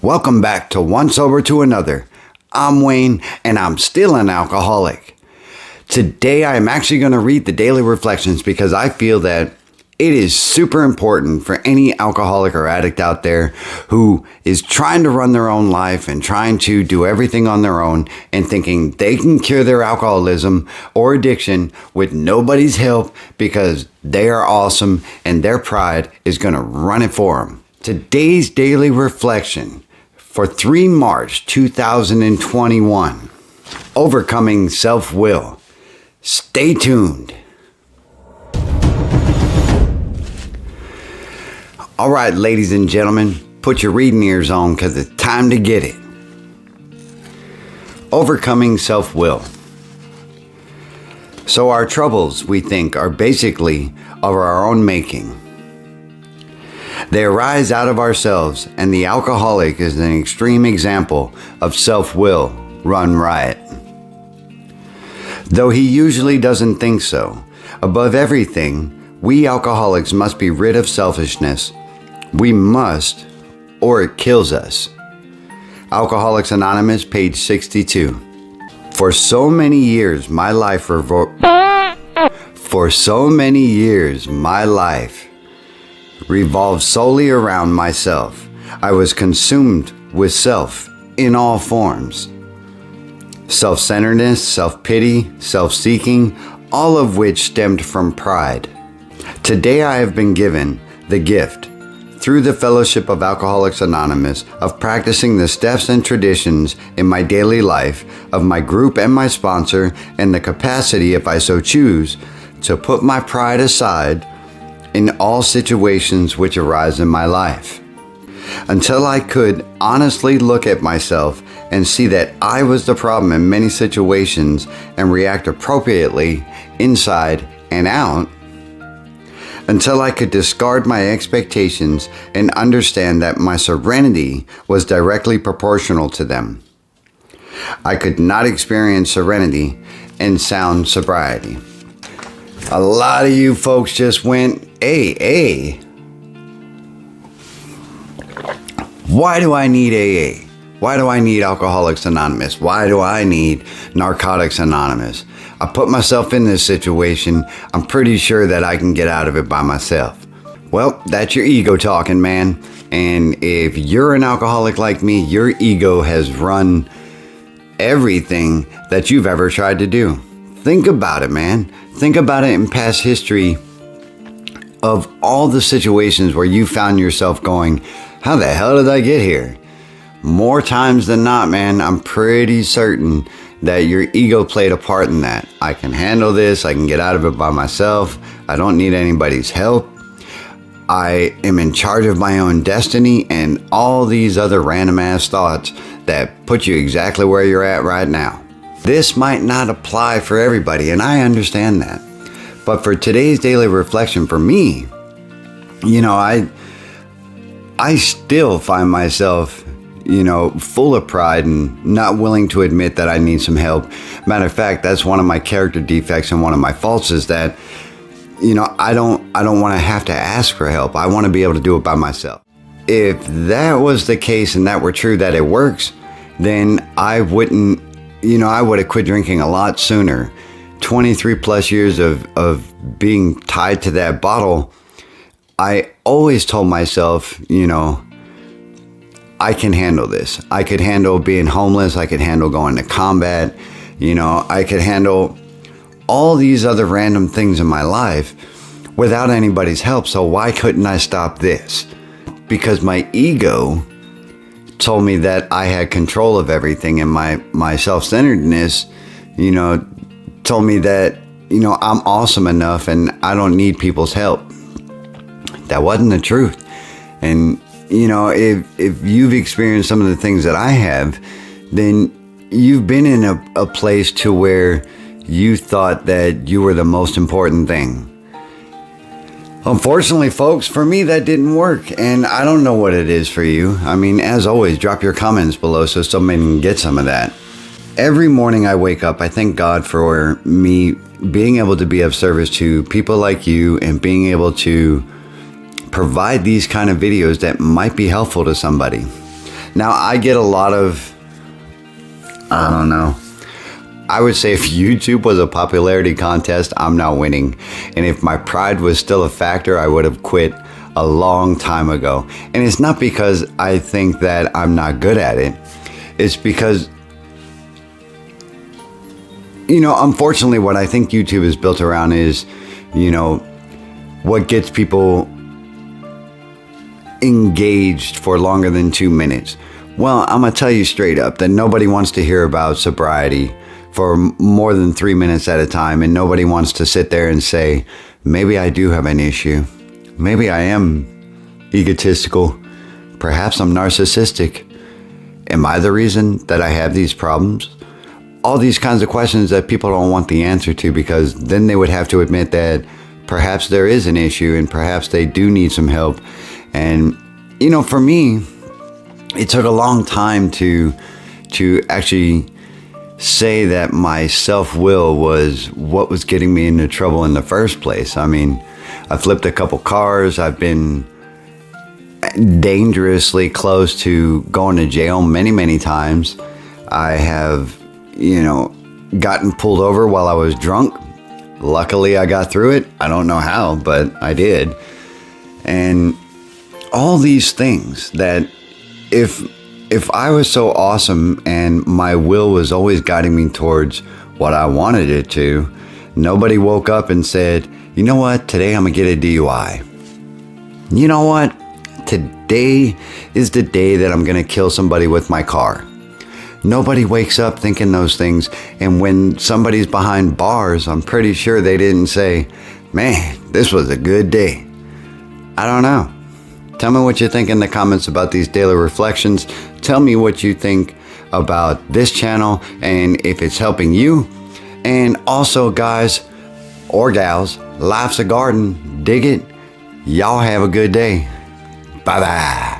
Welcome back to One Sober to Another. I'm Wayne, and I'm still an alcoholic. Today, I am actually going to read the daily reflections because I feel that it is super important for any alcoholic or addict out there who is trying to run their own life and trying to do everything on their own and thinking they can cure their alcoholism or addiction with nobody's help because they are awesome and their pride is going to run it for them. Today's daily reflection for 3 March 2021, Overcoming Self-Will. Stay tuned. All right, ladies and gentlemen, put your reading ears on because it's time to get it. Overcoming self-will. So our troubles, we think, are basically of our own making. They arise out of ourselves, and the alcoholic is an extreme example of self-will run riot. Though he usually doesn't think so, above everything, we alcoholics must be rid of selfishness. We must, or it kills us. Alcoholics Anonymous, page 62. For so many years, my life revolved solely around myself. I was consumed with self in all forms. Self-centeredness, self-pity, self-seeking, all of which stemmed from pride. Today I have been given the gift, through the Fellowship of Alcoholics Anonymous, of practicing the steps and traditions in my daily life, of my group and my sponsor, and the capacity, if I so choose, to put my pride aside in all situations which arise in my life. Until I could honestly look at myself and see that I was the problem in many situations and react appropriately inside and out. Until I could discard my expectations and understand that my serenity was directly proportional to them. I could not experience serenity and sound sobriety. A lot of you folks just went, AA? Why do I need AA? Why do I need Alcoholics Anonymous? Why do I need Narcotics Anonymous? I put myself in this situation. I'm pretty sure that I can get out of it by myself. Well, that's your ego talking, man. And if you're an alcoholic like me, your ego has run everything that you've ever tried to do. Think about it, man. Think about it in past history of all the situations where you found yourself going, how the hell did I get here? More times than not, man, I'm pretty certain that your ego played a part in that. I can handle this. I can get out of it by myself. I don't need anybody's help. I am in charge of my own destiny, and all these other random ass thoughts that put you exactly where you're at right now. This might not apply for everybody, and I understand that. But for today's daily reflection for me, I still find myself, full of pride and not willing to admit that I need some help. Matter of fact, that's one of my character defects and one of my faults is that, I don't want to have to ask for help. I want to be able to do it by myself. If that was the case and that were true that it works, then I wouldn't, I would have quit drinking a lot sooner. 23 plus years of being tied to that bottle, I always told myself, I can handle this. I could handle being homeless. I could handle going to combat. I could handle all these other random things in my life without anybody's help. So why couldn't I stop this? Because my ego told me that I had control of everything, and my self-centeredness, told me that, I'm awesome enough and I don't need people's help. That wasn't the truth. And if you've experienced some of the things that I have, then you've been in a place to where you thought that you were the most important thing. Unfortunately, folks, for me, that didn't work, and I don't know what it is for you. I mean, as always, drop your comments below so somebody can get some of that. Every morning I wake up, I thank God for me being able to be of service to people like you and being able to provide these kind of videos that might be helpful to somebody. Now, I get a lot of, I don't know. I would say if YouTube was a popularity contest, I'm not winning. And if my pride was still a factor, I would have quit a long time ago. And it's not because I think that I'm not good at it. It's because, unfortunately, what I think YouTube is built around is, what gets people engaged for longer than 2 minutes. Well, I'm going to tell you straight up that nobody wants to hear about sobriety for more than 3 minutes at a time, and nobody wants to sit there and say, maybe I do have an issue. Maybe I am egotistical. Perhaps I'm narcissistic. Am I the reason that I have these problems? All these kinds of questions that people don't want the answer to, because then they would have to admit that perhaps there is an issue and perhaps they do need some help. And, for me, it took a long time to actually say that my self-will was what was getting me into trouble in the first place. I mean, I flipped a couple cars. I've been dangerously close to going to jail many, many times. I have, gotten pulled over while I was drunk. Luckily, I got through it. I don't know how, but I did. And all these things that if I was so awesome and my will was always guiding me towards what I wanted it to, nobody woke up and said, you know what, today I'm going to get a DUI. You know what, today is the day that I'm going to kill somebody with my car. Nobody wakes up thinking those things. And when somebody's behind bars, I'm pretty sure they didn't say, man, this was a good day. I don't know. Tell me what you think in the comments about these daily reflections. Tell me what you think about this channel and if it's helping you. And also, guys or gals, life's a garden. Dig it. Y'all have a good day. Bye-bye.